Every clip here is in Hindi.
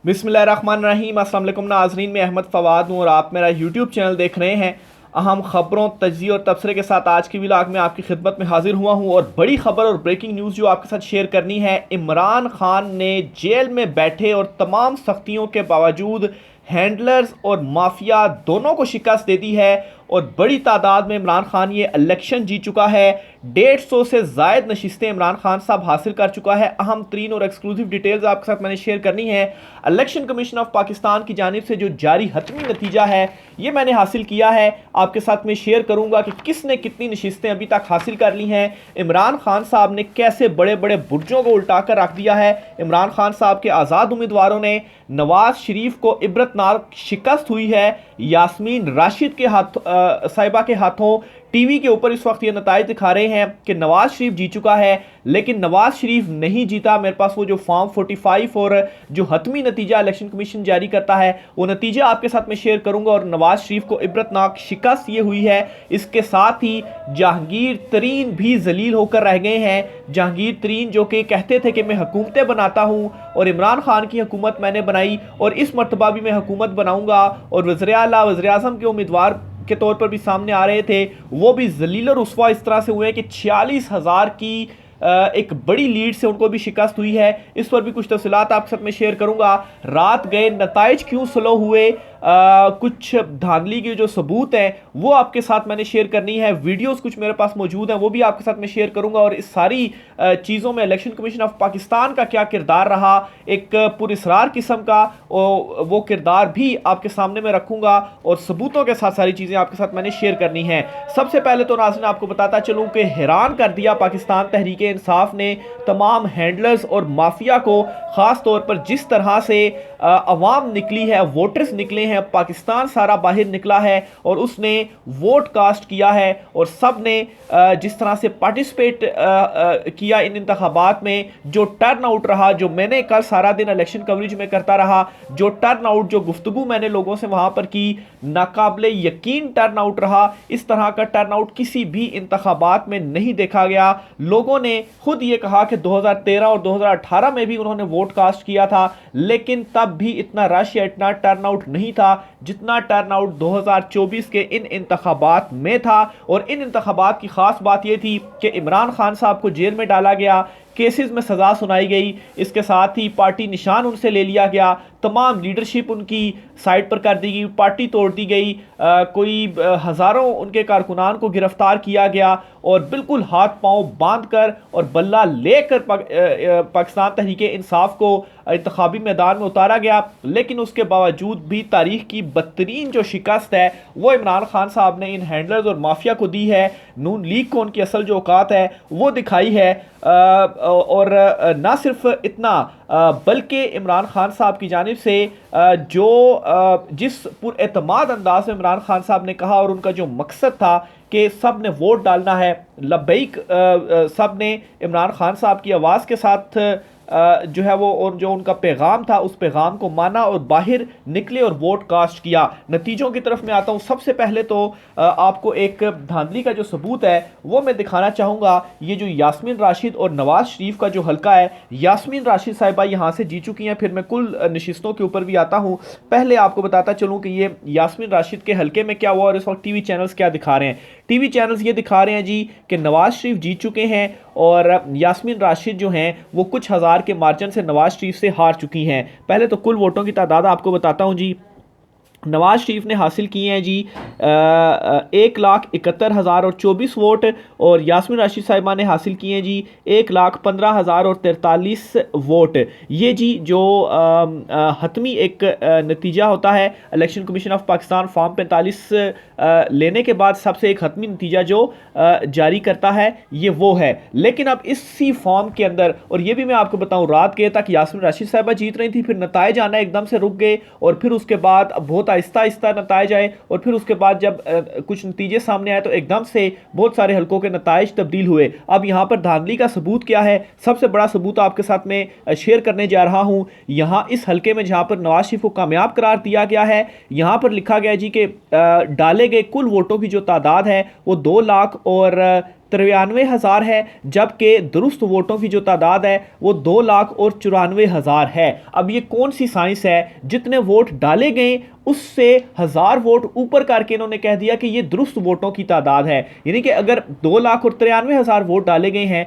बिस्मिल्लाहिर्रहमानिर्रहीम। अस्सलाम वालेकुम नाज़रीन, मैं अहमद फ़वाद हूँ और आप मेरा यूट्यूब चैनल देख रहे हैं। अहम खबरों, तज्ज़िये और तबसरे के साथ आज की व्लॉग में आपकी खिदमत में हाजिर हुआ हूँ और बड़ी खबर और ब्रेकिंग न्यूज़ जो आपके साथ शेयर करनी है। इमरान खान ने जेल में बैठे और तमाम सख्तियों के बावजूद हैंडलर्स और माफिया दोनों को शिकस्त दे दी है और बड़ी तादाद में इमरान खान ये इलेक्शन जीत चुका है। 150 से ज़ायद नशिस्तें इमरान खान साहब हासिल कर चुका है। अहम तरीन और एक्सक्लूसिव डिटेल्स आपके साथ मैंने शेयर करनी है। इलेक्शन कमीशन ऑफ पाकिस्तान की जानिब से जो जारी हतमी नतीजा है ये मैंने हासिल किया है, आपके साथ में शेयर करूंगा कि किसने कितनी नशिस्तें अभी तक हासिल कर ली हैं। इमरान खान साहब ने कैसे बड़े बड़े बुर्जों को उल्टा कर रख दिया है। इमरान खान साहब के आज़ाद उम्मीदवारों ने नवाज शरीफ को इबरतनाक शिकस्त हुई है। यास्मीन राशिद के साहिबा के हाथों टीवी के ऊपर इस वक्त ये नताइज दिखा रहे हैं कि नवाज शरीफ जीत चुका है, लेकिन नवाज शरीफ नहीं जीता। मेरे पास वो जो फॉर्म 45 और जो हतमी नतीजा इलेक्शन कमीशन जारी करता है वो नतीजा आपके साथ में शेयर करूंगा और नवाज शरीफ को इबरतनाक शिकस्त ये हुई है। इसके साथ ही जहांगीर तरीन भी जलील होकर रह गए हैं। जहांगीर तरीन जो कि कहते थे कि मैं हुकूमतें बनाता हूं और इमरान खान की हुकूमत मैंने बनाई और इस मरतबा भी मैं हुकूमत बनाऊंगा, और वज़ीर-ए-आज़म के उम्मीदवार के तौर पर भी सामने आ रहे थे, वो भी जलील और रुस्वा इस तरह से हुए कि 46,000 की एक बड़ी लीड से उनको भी शिकस्त हुई है। इस पर भी कुछ तफसीलात आपके साथ में शेयर करूंगा। रात गए नताइज क्यों स्लो हुए, कुछ धांधली के जो सबूत हैं वो आपके साथ मैंने शेयर करनी है। वीडियोस कुछ मेरे पास मौजूद हैं वो भी आपके साथ में शेयर करूंगा और इस सारी चीज़ों में इलेक्शन कमीशन ऑफ पाकिस्तान का क्या किरदार रहा, एक पुरस्रार किस्म का वो किरदार भी आपके सामने में रखूंगा और सबूतों के साथ सारी चीज़ें आपके साथ मैंने शेयर करनी है। सबसे पहले तो नाज़रीन आपको बताता चलूँ कि हैरान कर दिया पाकिस्तान तहरीक इंसाफ ने तमाम हैंडलर्स और माफिया को, ख़ास तौर पर जिस तरह से अवाम निकली है, वोटर्स निकले हैं, पाकिस्तान सारा बाहर निकला है और उसने वोट कास्ट किया है और सब ने जिस तरह से पार्टिसिपेट किया इन इंतखाबात में, जो टर्न आउट रहा, जो मैंने कल सारा दिन इलेक्शन कवरेज में करता रहा, जो टर्न आउट, जो गुफ्तगू मैंने लोगों से वहाँ पर की, नाकाबिले यकीन टर्न आउट रहा। इस तरह का टर्न आउट किसी भी इंतखाबात में नहीं देखा गया। लोगों ने खुद ये कहा कि 2013 और 2018 में भी उन्होंने वोट कास्ट किया था, लेकिन तब भी इतना रश या इतना टर्नआउट नहीं था जितना टर्नआउट 2024 के इन इंतखाबात में था। और इन इंतखाबात की खास बात यह थी कि इमरान खान साहब को जेल में डाला गया, केसेस में सज़ा सुनाई गई, इसके साथ ही पार्टी निशान उनसे ले लिया गया, तमाम लीडरशिप उनकी साइड पर कर दी गई, पार्टी तोड़ दी गई, कोई हज़ारों उनके कारकुनान को गिरफ्तार किया गया और बिल्कुल हाथ पांव बांधकर और बल्ला लेकर पाकिस्तान तहरीक इंसाफ को इंतखाबी मैदान में उतारा गया। लेकिन उसके बावजूद भी तारीख की बदतरीन जो शिकस्त है वो इमरान खान साहब ने इन हैंडलर्स और माफिया को दी है। नून लीग को उनकी असल जो औकात है वो दिखाई है। और ना सिर्फ इतना बल्कि इमरान खान साहब की जानिब से जो जिस पुरएतमाद अंदाज में इमरान खान साहब ने कहा और उनका जो मकसद था कि सब ने वोट डालना है, लब्बैक सब ने इमरान खान साहब की आवाज़ के साथ जो है वो, और जो उनका पैगाम था उस पैगाम को माना और बाहर निकले और वोट कास्ट किया। नतीजों की तरफ मैं आता हूँ। सबसे पहले तो आपको एक धांधली का जो सबूत है वो मैं दिखाना चाहूँगा। ये जो यास्मीन राशिद और नवाज शरीफ का जो हल्का है, यास्मीन राशिद साहिबा यहाँ से जीत चुकी हैं, फिर मैं कुल नशिस्तों के ऊपर भी आता हूँ। पहले आपको बताता चलूँ कि ये यास्मीन राशिद के हल्के में क्या हुआ और इस वक्त टीवी चैनल्स क्या दिखा रहे हैं। टीवी चैनल्स ये दिखा रहे हैं जी कि नवाज शरीफ जीत चुके हैं और यास्मीन राशिद जो हैं वो कुछ हज़ार के मार्जिन से नवाज शरीफ से हार चुकी हैं। पहले तो कुल वोटों की तादाद आपको बताता हूं जी। नवाज शरीफ ने हासिल किए हैं जी 1,71,024 वोट और यास्मीन राशिद साहिबा ने हासिल किए हैं जी 1,15,043 वोट। ये जी जो हतमी एक नतीजा होता है election commission of Pakistan form 45 लेने के बाद सबसे एक हतमी नतीजा जो जारी करता है ये वो है। लेकिन अब इसी फॉर्म के अंदर, और ये भी मैं आपको बताऊं, रात गए तक यास्मीन राशिद साहिबा जीत रही थी, फिर नताइज आना एकदम से रुक गए और फिर उसके बाद बहुत आहिस्ता आहिस्ता नताइज आए और फिर उसके बाद जब कुछ नतीजे सामने आए तो एकदम से बहुत सारे हल्कों के नताइज तब्दील हुए। अब यहाँ पर धांधली का सबूत क्या है? सबसे बड़ा सबूत आपके साथ में शेयर करने जा रहा हूँ। यहाँ इस हल्के में जहाँ पर नवाज शरीफ को कामयाब करार दिया गया है, यहाँ पर लिखा गया जी कि डाले गए कुल वोटों की जो तादाद है वो 2 लाख और 93,000 है, जबकि दुरुस्त वोटों की जो तादाद है वो 2,94,000 है। अब ये कौन सी साइंस है, जितने वोट डाले गए उससे 1,000 वोट ऊपर करके इन्होंने कह दिया कि ये दुरुस्त वोटों की तादाद है। यानी कि अगर 2,93,000 वोट डाले गए हैं,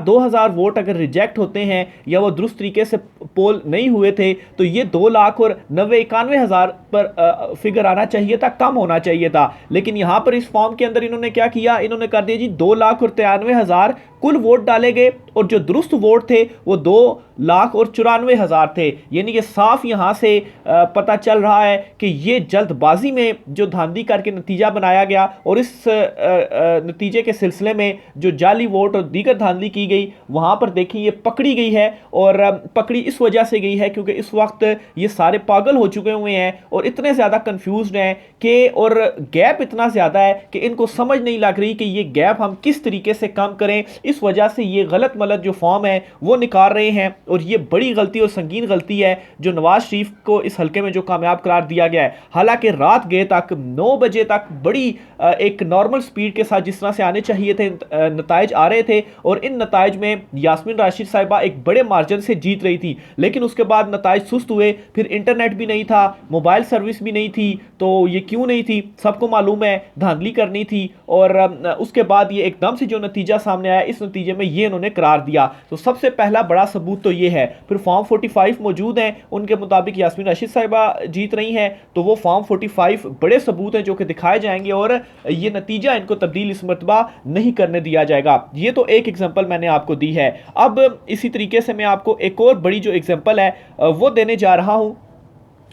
2,000 वोट अगर रिजेक्ट होते हैं या वो दुरुस्त तरीके से पोल नहीं हुए थे, तो ये 2,91,000 पर फिगर आना चाहिए था, कम होना चाहिए था। लेकिन यहां पर इस फॉर्म के अंदर इन्होंने क्या किया, इन्होंने कर दिया जी 2,93,000 कुल वोट डाले गए और जो दुरुस्त वोट थे वो 2,94,000 थे। यानी कि साफ यहां से पता चल रहा है कि ये जल्दबाजी में जो धांधली करके नतीजा बनाया गया और इस नतीजे के सिलसिले में जो जाली वोट और दीगर धांधली की गई वहां पर देखिए ये पकड़ी गई है। और पकड़ी इस वजह से गई है क्योंकि इस वक्त ये सारे पागल हो चुके हुए हैं और इतने ज्यादा कंफ्यूज्ड हैं कि, और गैप इतना ज्यादा है कि इनको समझ नहीं लग रही कि ये गैप हम किस तरीके से कम करें। इस वजह से ये गलत मलत जो फॉर्म है वो निकाल रहे हैं और ये बड़ी गलती और संगीन गलती है जो नवाज शरीफ को इस हल्के में जो कामयाब करार दिया गया है। हालांकि रात गए तक 9 बजे तक बड़ी एक नॉर्मल स्पीड के साथ जिस तरह से आने चाहिए थे नताइज आ रहे थे और इन नताइज में यास्मीन राशिद साहिबा एक बड़े मार्जिन से जीत रही थी। लेकिन उसके बाद नताइज सुस्त हुए, फिर इंटरनेट भी नहीं था, मोबाइल सर्विस भी नहीं थी। तो ये क्यों नहीं थी, सबको मालूम है, धांधली करनी थी। और उसके बाद ये एकदम से जो नतीजा सामने आया, इस नतीजे में ये इन्होंने करार दिया। तो सबसे पहला बड़ा सबूत तो ये है। फिर फॉर्म 45 मौजूद हैं, उनके मुताबिक यास्मीन राशिद साहिबा जीत रही हैं, तो वो फॉर्म 45 बड़े सबूत हैं जो कि दिखाए जाएंगे और ये नतीजा इनको तब्दील इस मरतबा नहीं करने दिया जाएगा। ये तो एक एग्जांपल मैंने आपको दी है। अब इसी तरीके से मैं आपको एक और बड़ी जो एग्जांपल है वो देने जा रहा हूं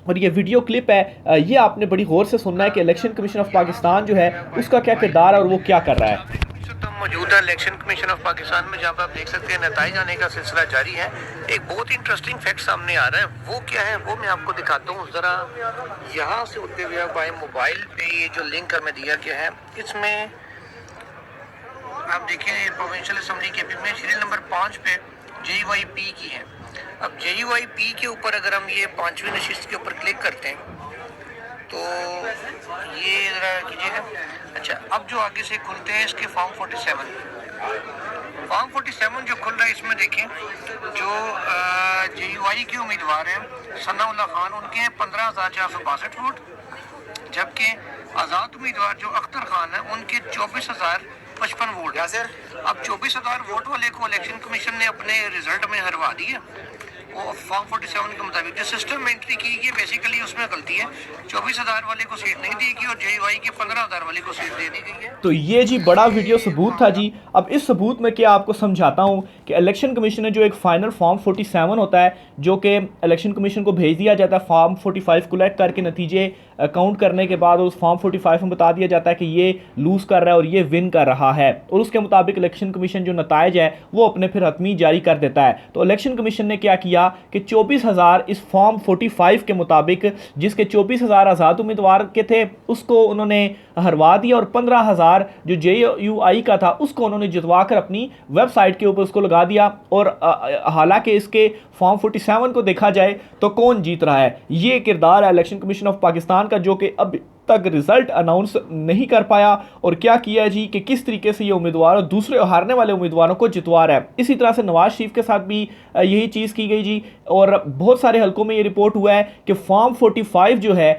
और ये वीडियो क्लिप है, ये आपने बड़ी गौर से सुनना है कि इलेक्शन कमीशन ऑफ पाकिस्तान जो है उसका क्या किरदार है और वो क्या कर रहा है। मौजूदा इलेक्शन कमीशन ऑफ पाकिस्तान में जहाँ पर आप देख सकते हैं नताइज आने का सिलसिला जारी है। एक बहुत इंटरेस्टिंग फैक्ट सामने आ रहा है, वो क्या है वो मैं आपको दिखाता हूँ। जरा यहाँ से होते हुए बाय मोबाइल पे ये जो लिंक हमें दिया गया है, इसमें आप देखें प्रोविंशियल असेंबली के में सीरियल नंबर 5 पे JYP की है। अब JYP के ऊपर अगर हम ये 5वीं नशिस्त के ऊपर क्लिक करते हैं तो ये जरा कीजिएगा। अच्छा, अब जो आगे से खुलते हैं इसके फॉर्म 47 जो खुल रहा है, इसमें देखें जो JUI के उम्मीदवार हैं सनाउल्लाह खान, उनके हैं 15,462 वोट, जबकि आज़ाद उम्मीदवार जो अख्तर खान है उनके 24,055 वोट। अब 24,000 वोट वाले को इलेक्शन कमीशन ने अपने रिजल्ट में हरवा दिया। वो फॉर्म 47 के मुताबिक जो सिस्टम में एंट्री की गई बेसिकली उसमें गलती है, 24,000 वाले को सीट नहीं दी गई और JUI के 15,000 वाले को सीट दे दी गई है। तो ये जी बड़ा वीडियो सबूत था जी। अब इस सबूत में क्या आपको समझाता हूं कि इलेक्शन कमीशन ने जो एक फाइनल फॉर्म 47 होता है जो कि इलेक्शन कमीशन को भेज दिया जाता है, फॉर्म 45 कलेक्ट करके नतीजे काउंट करने के बाद उस फॉर्म 45 में बता दिया जाता है कि ये लूज कर रहा है और ये विन कर रहा है, और उसके मुताबिक इलेक्शन कमीशन जो नताइज है वो अपने फिर हतमी जारी कर देता है। तो इलेक्शन कमीशन ने क्या किया कि 24,000 इस फॉर्म 45 के मुताबिक, जिसके 24,000 आज़ाद उम्मीदवार के थे उसको उन्होंने हरवा दिया और 15,000 जो JUI का था उसको उन्होंने जितवा कर अपनी वेबसाइट के ऊपर उसको लगा दिया। और हालांकि इसके फॉर्म 47 को देखा जाए तो कौन जीत रहा है, ये किरदार है इलेक्शन कमीशन ऑफ पाकिस्तान का, जो कि अब तक रिजल्ट अनाउंस नहीं कर पाया और क्या किया जी कि किस तरीके से ये उम्मीदवार और दूसरे हारने वाले उम्मीदवारों को जितवा रहा है। इसी तरह से नवाज शरीफ के साथ भी यही चीज़ की गई जी, और बहुत सारे हलकों में ये रिपोर्ट हुआ है कि फॉर्म 45 जो है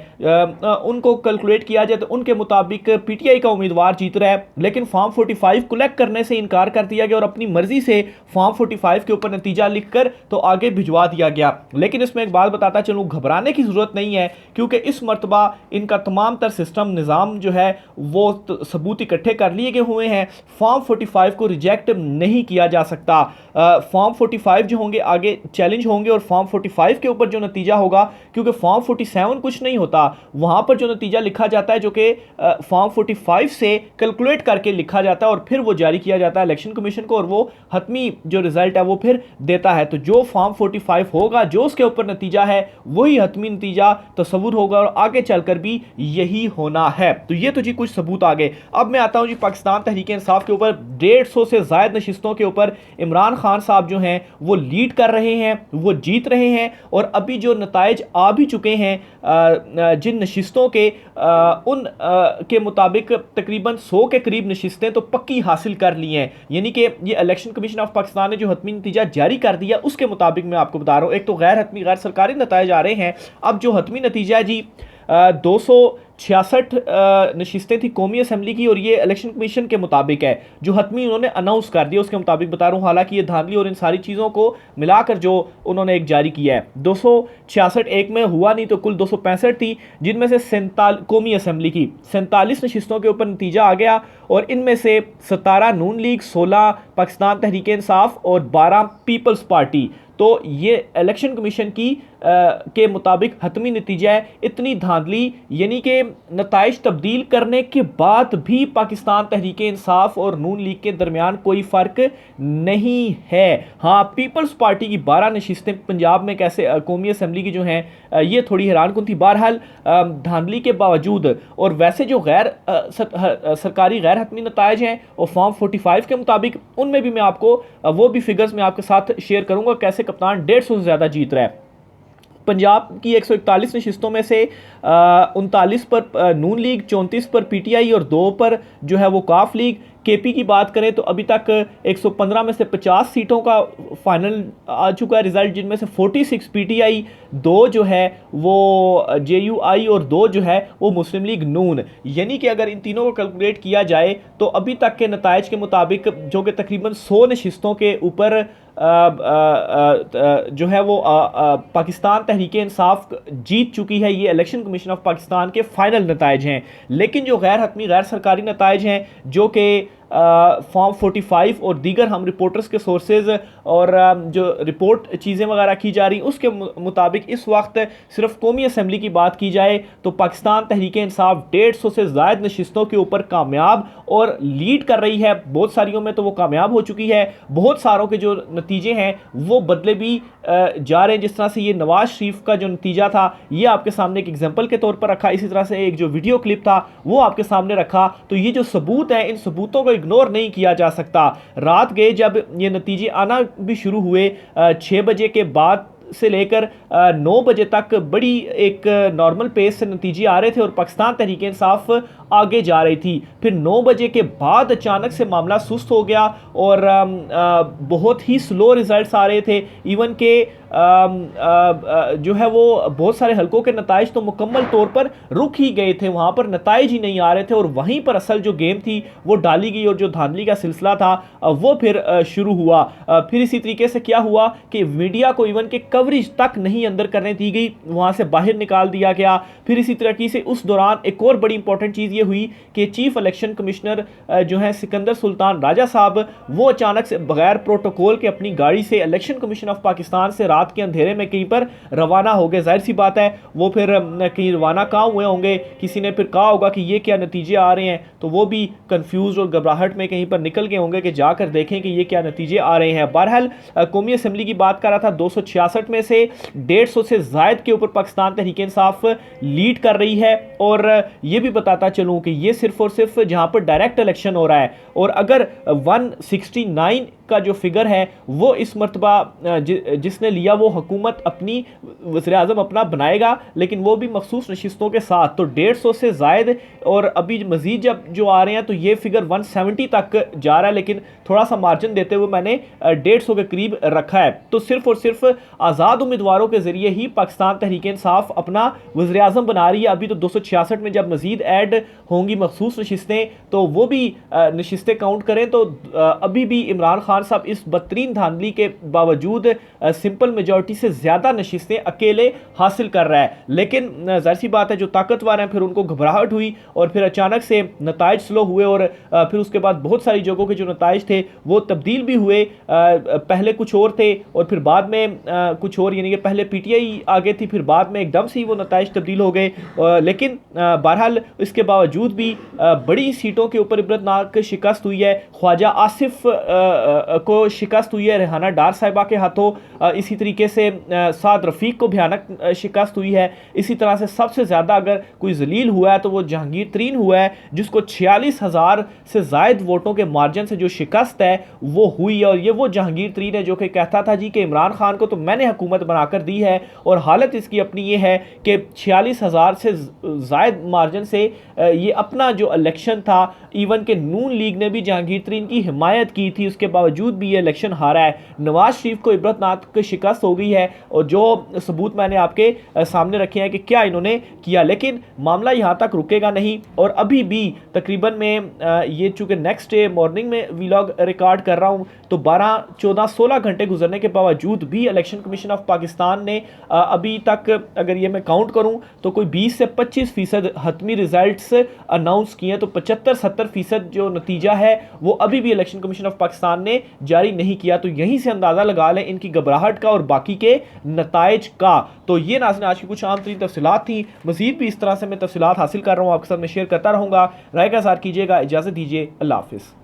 उनको कैलकुलेट किया जाए तो उनके मुताबिक PTI का उम्मीदवार जीत रहा है, लेकिन फॉर्म 45 कलेक्ट करने से इनकार कर दिया गया और अपनी मर्जी से फॉर्म 45 के ऊपर नतीजा लिखकर तो आगे भिजवा दिया गया। लेकिन इसमें एक बात बताता चलूँ, घबराने की जरूरत नहीं है क्योंकि इस मरतबा इनका तमाम तर सिस्टम निज़ाम जो है वो सबूत इकट्ठे कर लिए गए हुए हैं। फॉर्म 45 को रिजेक्ट नहीं किया जा सकता। फॉर्म 45 जो होंगे आगे चैलेंज होंगे और फॉर्म 45 के ऊपर जो नतीजा होगा, क्योंकि फॉर्म 47 कुछ नहीं होता, वहां पर जो नतीजा लिखा जाता है जो कि फॉर्म 45 से कैलकुलेट करके लिखा जाता है और फिर वो जारी किया जाता है इलेक्शन कमीशन को और वो हतमी जो रिजल्ट है वो फिर देता है। तो जो फॉर्म 45 होगा, जो उसके ऊपर नतीजा है वही हतमी नतीजा तस्वुर होगा और आगे चलकर भी यही होना है। तो ये तो जी कुछ सबूत आ गए। अब मैं आता हूं जी पाकिस्तान तहरीक इंसाफ के ऊपर। 150 से ज़ायद नशिस्तों के ऊपर इमरान खान साहब जो हैं वो लीड कर रहे हैं, वो जीत रहे हैं। और अभी जो नताइज आ भी चुके हैं जिन नशिस्तों के उन के मुताबिक तकरीबन 100 के करीब नशिस्तें तो पक्की हासिल कर ली हैं। यानी कि ये इलेक्शन कमीशन ऑफ पाकिस्तान ने जो हतमी नतीजा जारी कर दिया उसके मुताबिक मैं आपको बता रहा हूँ। एक तो गैर हतमी गैर सरकारी नताइज आ रहे हैं। अब जो हतमी नतीजा है जी 266 नशिस्तें थी कौमी असम्बली की, और ये इलेक्शन कमीशन के मुताबिक है जो हतमी उन्होंने अनाउंस कर दिया उसके मुताबिक बता रहा हूँ। हालांकि ये धांधली और इन सारी चीज़ों को मिलाकर जो उन्होंने एक जारी किया है 266 एक में हुआ नहीं तो कुल 265 थी, जिनमें से 47 कौमी असम्बली की 47 नशिस्तों के ऊपर नतीजा आ गया। और इनमें से 17 नून लीग, 16 पाकिस्तान तहरीक इंसाफ और 12 पीपल्स पार्टी। तो ये इलेक्शन कमीशन की के मुताबिक हतमी नतीजा है। इतनी धांधली यानी कि नताइज तब्दील करने के बाद भी पाकिस्तान तहरीक इंसाफ और नून लीग के दरमियान कोई फ़र्क नहीं है। हाँ, पीपल्स पार्टी की 12 नशिस्तें पंजाब में कैसे कौमी असम्बली की जो हैं ये थोड़ी हैरानकुन थी। बहरहाल धांधली के बावजूद और वैसे जो गैर सरकारी गैर हतमी नताइज हैं और फॉर्म 45 के मुताबिक उनमें भी मैं आपको वो भी फिगर्स मैं आपके साथ शेयर करूँगा कैसे कप्तान 150 से ज़्यादा जीत रहा है। पंजाब की 141 नशिस्तों में से 39 पर नून लीग, 34 पर पीटीआई और 2 पर जो है वो काफ लीग। केपी की बात करें तो अभी तक 115 में से 50 सीटों का फाइनल आ चुका है रिजल्ट, जिनमें से 46 पीटीआई, 2 जो है वो जेयूआई और 2 जो है वो मुस्लिम लीग नून। यानी कि अगर इन तीनों को कैलकुलेट किया जाए तो अभी तक के नताइज के मुताबिक जो कि तकरीबन 100 नशिस्तों के ऊपर जो है वो पाकिस्तान तहरीक इंसाफ जीत चुकी है। ये इलेक्शन कमीशन ऑफ पाकिस्तान के फाइनल नताइज हैं। लेकिन जो गैर हतमी गैर सरकारी नताइज हैं जो कि फॉर्म 45 और दीगर हम रिपोर्टर्स के सोर्सेज और जो रिपोर्ट चीज़ें वगैरह की जा रही उसके मुताबिक इस वक्त सिर्फ कौमी असम्बली की बात की जाए तो पाकिस्तान तहरीक इंसाफ 150 से ज़ायद नशिस्तों के ऊपर कामयाब और लीड कर रही है। बहुत सारियों में तो वो कामयाब हो चुकी है, बहुत सारों के जो नतीजे हैं वो बदले भी जा रहे हैं। जिस तरह से ये नवाज शरीफ का जो नतीजा था ये आपके सामने एक एग्जाम्पल के तौर पर रखा, इसी तरह से एक जो वीडियो क्लिप था वो आपके सामने रखा। तो ये जो सबूत हैं इन सबूतों को इग्नोर नहीं किया जा सकता। रात गए जब ये नतीजे आना भी शुरू हुए 6 बजे के बाद से लेकर 9 बजे तक बड़ी एक नॉर्मल पेस से नतीजे आ रहे थे और पाकिस्तान तहरीक इंसाफ आगे जा रही थी। फिर 9 बजे के बाद अचानक से मामला सुस्त हो गया और बहुत ही स्लो रिजल्ट्स आ रहे थे। इवन के जो है वो बहुत सारे हलकों के नताइज तो मुकम्मल तौर पर रुक ही गए थे, वहाँ पर नताइज ही नहीं आ रहे थे और वहीं पर असल जो गेम थी वो डाली गई और जो धांधली का सिलसिला था वो फिर शुरू हुआ। फिर इसी तरीके से क्या हुआ कि मीडिया को इवन के कवरेज तक नहीं अंदर करने दी गई, वहाँ से बाहर निकाल दिया गया। फिर इसी तरीके से उस दौरान एक और बड़ी इंपॉर्टेंट चीज़ ये हुई कि चीफ इलेक्शन कमिश्नर जो है सिकंदर सुल्तान राजा साहब वो अचानक से बगैर प्रोटोकॉल के अपनी गाड़ी से इलेक्शन कमीशन ऑफ पाकिस्तान से रात के अंधेरे में कहीं पर रवाना हो गए। जाहिर सी बात है वो फिर कहीं रवाना कहाँ हुए होंगे, किसी ने फिर कहा होगा कि ये क्या नतीजे आ रहे हैं, तो वो भी कंफ्यूज और घबराहट में कहीं पर निकल गए होंगे कि जाकर देखें कि ये क्या नतीजे आ रहे हैं। बहरहाल कौमी असम्बली की बात कर रहा था, 266 में से 150 से ज़ायद के ऊपर पाकिस्तान तहरीक इंसाफ लीड कर रही है। और ये भी बताता चलूँ कि ये सिर्फ और सिर्फ जहाँ पर डायरेक्ट इलेक्शन हो रहा है, और अगर 169 का जो फिगर है वो इस मरतबा जिसने लिया वो हुकूमत अपनी वज़ीर-ए-आज़म अपना बनाएगा, लेकिन वो भी मखसूस नशिस्तों के साथ, तो 150 से ज़ायद और अभी मज़ीद जब जो आ रहे हैं तो ये फिगर 170 तक जा रहा है, लेकिन थोड़ा सा मार्जिन देते हुए मैंने 150 के करीब रखा है। तो सिर्फ और सिर्फ आज़ाद उम्मीदवारों के ज़रिए ही पाकिस्तान तहरीक इंसाफ अपना वज़ीर-ए-आज़म बना रही है। अभी तो 266 में जब मज़ीद ऐड होंगी मखसूस नशिस्तें तो वो भी नशिस्तें काउंट करें तो अभी भी इमरान खान साहब इस बदतरीन धांधली के बावजूद सिंपल मेजॉरिटी से ज़्यादा नशिस्तें अकेले हासिल कर रहा है। लेकिन जाहिर सी बात है जो ताकतवर हैं फिर उनको घबराहट हुई और फिर अचानक से नताइज स्लो हुए और फिर उसके बाद बहुत सारी जगहों के जो नताइज थे वो तब्दील भी हुए। पहले कुछ और थे और फिर बाद में कुछ और, यानी कि पहले पीटीआई आगे थी फिर बाद में एकदम से ही वो नताइज तब्दील हो गए। लेकिन बहरहाल इसके बावजूद भी बड़ी सीटों के ऊपर इबरतनाक शिकस्त हुई है। ख्वाजा आसिफ को शिकस्त हुई है, रेहाना डार साहिबा के हाथों। इसी तरीके से साद रफ़ीक को भयानक शिकस्त हुई है। इसी तरह से सबसे ज़्यादा अगर कोई जलील हुआ है तो वो जहांगीर तरीन हुआ है, जिसको 46,000 से ज़ायद वोटों के मार्जिन से जो शिकस्त है वो हुई है। और ये वो जहांगीर तरीन है जो कि कहता था जी कि इमरान खान को तो मैंने हुकूमत बनाकर दी है, और हालत इसकी अपनी ये है कि 46,000 से ज़ायद मार्जिन से ये अपना जो इलेक्शन था, इवन के नून लीग ने भी जहांगीर तरीन की हिमायत की थी, उसके बावजूद भी ये इलेक्शन हारा है। नवाज शरीफ को इबरतनाक शिकस्त हो गई है, और जो सबूत मैंने आपके सामने रखे हैं कि क्या इन्होंने किया। लेकिन मामला यहाँ तक रुकेगा नहीं, और अभी भी तकरीबन में ये चूँकि नेक्स्ट डे मॉर्निंग में व्लॉग रिकॉर्ड कर रहा हूँ, तो 12, 14, 16 घंटे गुजरने के बावजूद भी इलेक्शन कमीशन ऑफ पाकिस्तान ने अभी तक, अगर ये मैं काउंट करूं, तो कोई 20 से 25% हतमी रिजल्ट्स अनाउंस किए हैं। तो 75-70% जो नतीजा है वो अभी भी इलेक्शन कमीशन ऑफ पाकिस्तान ने जारी नहीं किया। तो यहीं से अंदाज़ा लगा लें इनकी घबराहट का और बाकी के नताइज का। तो ये नाज़रीन आज की कुछ आम तरीन तफसीलात थी। मज़ीद भी इस तरह से मैं तफसीलात हासिल कर रहा हूँ, आपके साथ मैं शेयर करता रहूँगा। राय का इज़हार कीजिएगा। इजाज़त दीजिए। अल्लाह हाफ़िज़।